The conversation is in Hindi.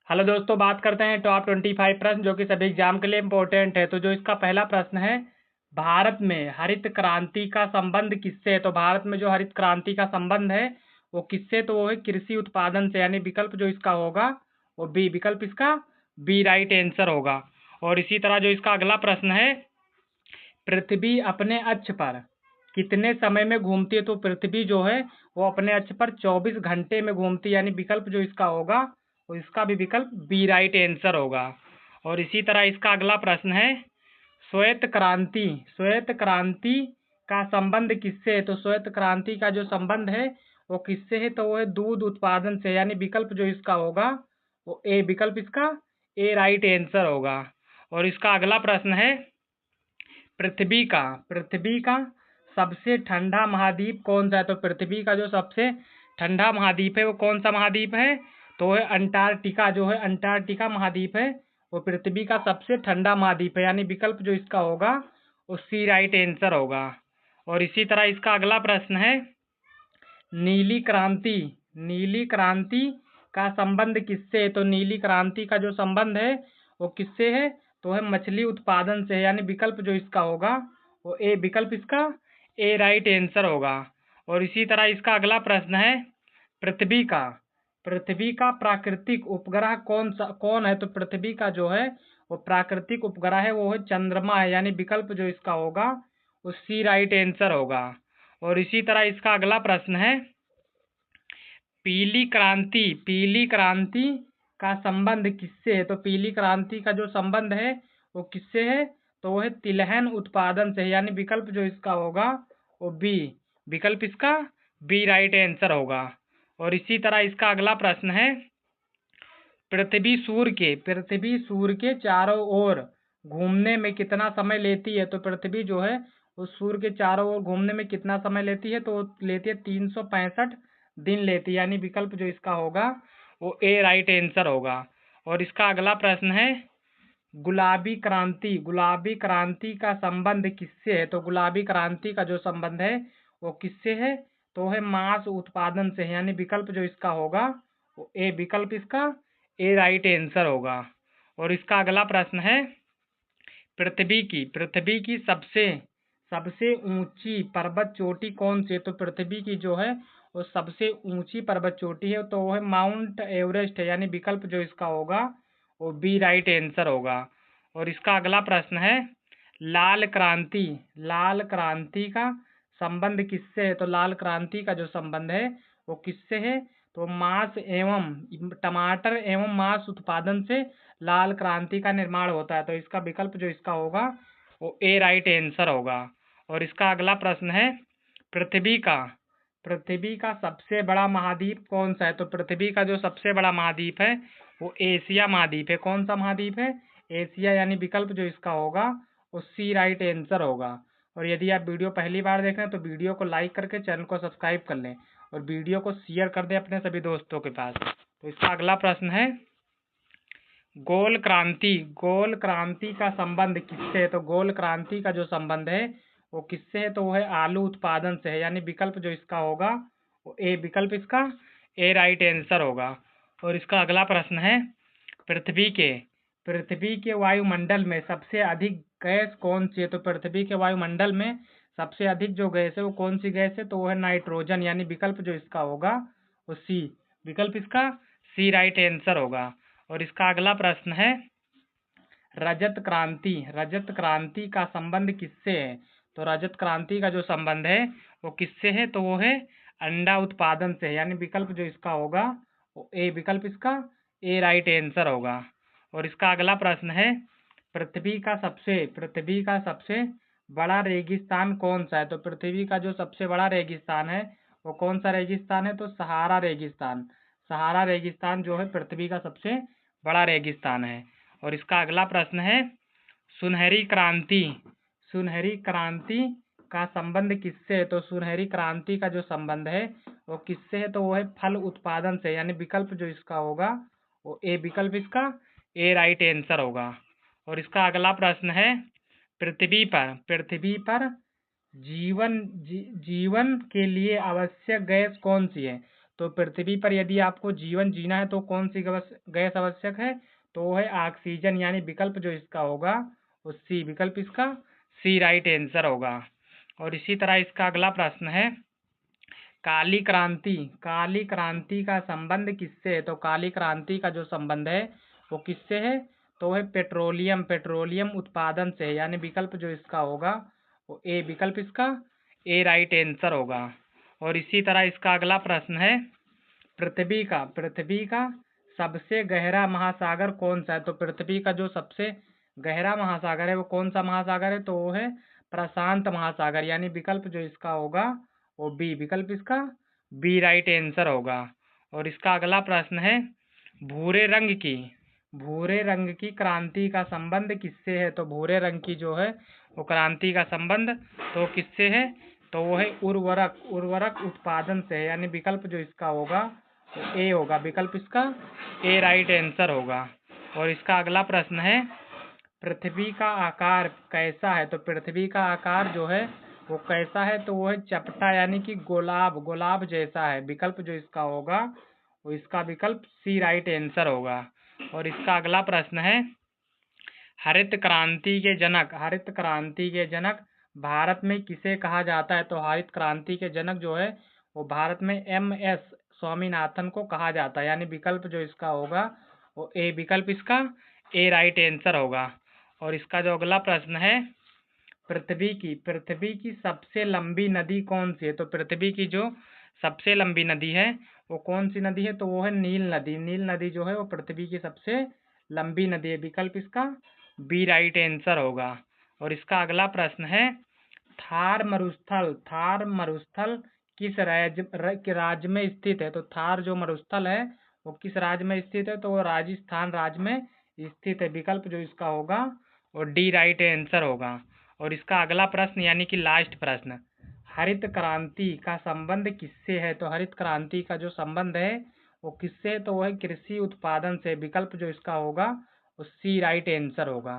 हेलो दोस्तों, बात करते हैं टॉप 25 प्रश्न जो कि सभी एग्जाम के लिए इम्पोर्टेंट है। तो जो इसका पहला प्रश्न है, भारत में हरित क्रांति का संबंध किससे है? तो भारत में जो हरित क्रांति का संबंध है वो किससे? तो वो है कृषि उत्पादन से, यानी विकल्प जो इसका होगा वो बी। विकल्प इसका बी राइट आंसर होगा। और इसी तरह जो इसका अगला प्रश्न है, पृथ्वी अपने अक्ष पर कितने समय में घूमती है? तो पृथ्वी जो है वो अपने अक्ष पर 24 घंटे में घूमती है, यानी विकल्प जो इसका होगा वो इसका भी विकल्प बी राइट आंसर होगा। और इसी तरह इसका अगला प्रश्न है, श्वेत क्रांति का संबंध किससे है? तो श्वेत क्रांति का जो संबंध है वो किससे है? तो वो है दूध उत्पादन से, यानी विकल्प जो इसका होगा वो ए। विकल्प इसका ए राइट आंसर होगा। और इसका अगला प्रश्न है, पृथ्वी का सबसे ठंडा महाद्वीप कौन सा है? तो पृथ्वी का जो सबसे ठंडा महाद्वीप है वो कौन सा महाद्वीप है? तो है अंटार्कटिका। जो है अंटार्कटिका महाद्वीप है वो पृथ्वी का सबसे ठंडा महाद्वीप है, यानी विकल्प जो इसका होगा वो सी राइट आंसर होगा। और इसी तरह इसका अगला प्रश्न है, नीली क्रांति का संबंध किससे है? तो नीली क्रांति का जो संबंध है वो किससे है? तो है मछली उत्पादन से, यानी विकल्प जो इसका होगा वो ए। विकल्प इसका ए राइट आंसर होगा। और इसी तरह इसका अगला प्रश्न है, पृथ्वी का प्राकृतिक उपग्रह कौन है? तो पृथ्वी का जो है वो प्राकृतिक उपग्रह है वो है चंद्रमा है, यानी विकल्प जो इसका होगा वो सी राइट आंसर होगा। और इसी तरह इसका अगला प्रश्न है, पीली क्रांति का संबंध किससे है? तो पीली क्रांति का जो संबंध है वो किससे है? तो वो है तिलहन उत्पादन से, यानी विकल्प जो इसका होगा वो बी। विकल्प इसका बी राइट आंसर होगा। और इसी तरह इसका अगला प्रश्न है, पृथ्वी सूर्य के चारों ओर घूमने में कितना समय लेती है? तो पृथ्वी जो है वो सूर्य के चारों ओर घूमने में कितना समय लेती है? तो लेती है 365 दिन लेती है, यानी विकल्प जो इसका होगा वो ए राइट आंसर होगा। और इसका अगला प्रश्न है, गुलाबी क्रांति का संबंध किससे है? तो गुलाबी क्रांति का जो संबंध है वो किससे है? तो है मांस उत्पादन से, यानी विकल्प जो इसका होगा वो ए। विकल्प इसका ए राइट आंसर होगा। और इसका अगला प्रश्न है, पृथ्वी की सबसे ऊंची पर्वत चोटी कौन सी है? तो पृथ्वी की जो है वो सबसे ऊंची पर्वत चोटी है तो वो है माउंट एवरेस्ट है, यानी विकल्प जो इसका होगा वो बी राइट आंसर होगा। और इसका अगला प्रश्न है, लाल क्रांति का संबंध किससे है? तो लाल क्रांति का जो संबंध है वो किससे है? तो मांस एवं टमाटर एवं मांस उत्पादन से लाल क्रांति का निर्माण होता है, तो इसका विकल्प जो इसका होगा वो ए राइट आंसर होगा। और इसका अगला प्रश्न है, पृथ्वी का सबसे बड़ा महाद्वीप कौन सा है? तो पृथ्वी का जो सबसे बड़ा महाद्वीप है वो एशिया महाद्वीप है। कौन सा महाद्वीप है? एशिया, यानी विकल्प जो इसका होगा वो सी राइट आंसर होगा। और यदि आप वीडियो पहली बार देख रहे हैं तो वीडियो को लाइक करके चैनल को सब्सक्राइब कर लें और वीडियो को शेयर कर दें अपने सभी दोस्तों के पास। तो इसका अगला प्रश्न है, गोल क्रांति का संबंध किससे है? तो गोल क्रांति का जो संबंध है वो किससे है? तो वो है आलू उत्पादन से है, यानी विकल्प जो इसका होगा वो ए। विकल्प इसका ए राइट आंसर होगा। और इसका अगला प्रश्न है, पृथ्वी के वायुमंडल में सबसे अधिक गैस कौन सी है? तो पृथ्वी के वायुमंडल में सबसे अधिक जो गैस है वो कौन सी गैस है? तो वो है नाइट्रोजन, यानी विकल्प जो इसका होगा वो सी। विकल्प इसका सी राइट आंसर होगा। और इसका अगला प्रश्न है, रजत क्रांति का संबंध किससे है? तो रजत क्रांति का जो संबंध है वो किससे है? तो वो है अंडा उत्पादन से, यानी विकल्प जो इसका होगा वो ए। विकल्प इसका ए राइट आंसर होगा। और इसका अगला प्रश्न है, पृथ्वी का सबसे बड़ा रेगिस्तान कौन सा है? तो पृथ्वी का जो सबसे बड़ा रेगिस्तान है वो कौन सा रेगिस्तान है? तो सहारा रेगिस्तान जो है पृथ्वी का सबसे बड़ा रेगिस्तान है। और इसका अगला प्रश्न है, सुनहरी क्रांति का संबंध किससे है? तो सुनहरी क्रांति का जो संबंध है वो किससे है? तो वो है फल उत्पादन से, यानी विकल्प जो इसका होगा वो ए। विकल्प इसका ए राइट आंसर होगा। और इसका अगला प्रश्न है, पृथ्वी पर जीवन के लिए आवश्यक गैस कौन सी है? तो पृथ्वी पर यदि आपको जीवन जीना है तो कौन सी गैस आवश्यक है, तो वो है ऑक्सीजन, यानी विकल्प जो इसका होगा वो सी, विकल्प इसका सी राइट आंसर होगा। और इसी तरह इसका अगला प्रश्न है, काली क्रांति, काली क्रांति का संबंध किससे है, तो काली क्रांति का जो संबंध है वो किससे है, तो है पेट्रोलियम, पेट्रोलियम उत्पादन से है, यानी विकल्प जो इसका होगा वो ए, विकल्प इसका ए राइट आंसर होगा। और इसी तरह इसका अगला प्रश्न है, पृथ्वी का सबसे गहरा महासागर कौन सा है, तो पृथ्वी का जो सबसे गहरा महासागर है वो कौन सा महासागर है, तो वो है प्रशांत महासागर, यानी विकल्प जो इसका होगा वो बी, विकल्प इसका बी राइट आंसर होगा। और इसका अगला प्रश्न है, भूरे रंग की क्रांति का संबंध किससे है, तो भूरे रंग की जो है वो क्रांति का संबंध तो किससे है, तो वो है उर्वरक उत्पादन से है, यानी विकल्प जो इसका होगा तो ए होगा, विकल्प इसका ए राइट आंसर होगा। और इसका अगला प्रश्न है, पृथ्वी का आकार कैसा है, तो पृथ्वी का आकार जो है वो कैसा है, तो वो है चपटा, यानी कि गुलाब जैसा है, विकल्प जो इसका होगा वो इसका विकल्प सी राइट आंसर होगा। और इसका अगला प्रश्न है, हरित क्रांति के जनक भारत में किसे कहा जाता है, तो हरित क्रांति के जनक जो है वो भारत में MS स्वामीनाथन को कहा जाता है, यानी विकल्प जो इसका होगा वो ए, विकल्प इसका ए राइट आंसर होगा। और इसका जो अगला प्रश्न है, पृथ्वी की सबसे लंबी नदी कौन सी है, तो पृथ्वी की जो सबसे लंबी नदी है वो कौन सी नदी है, तो वो है नील नदी, नील नदी जो है वो पृथ्वी की सबसे लंबी नदी है, विकल्प इसका बी राइट आंसर होगा। और इसका अगला प्रश्न है, थार मरुस्थल किस राज्य में स्थित है, तो थार जो मरुस्थल है वो किस राज्य में स्थित है, तो वो राजस्थान राज्य में स्थित है, विकल्प जो इसका होगा वो डी राइट आंसर होगा। और इसका अगला प्रश्न यानी कि लास्ट प्रश्न, हरित क्रांति का संबंध किससे है, तो हरित क्रांति का जो संबंध है वो किससे है, तो वो है कृषि उत्पादन से, विकल्प जो इसका होगा वो सी राइट आंसर होगा।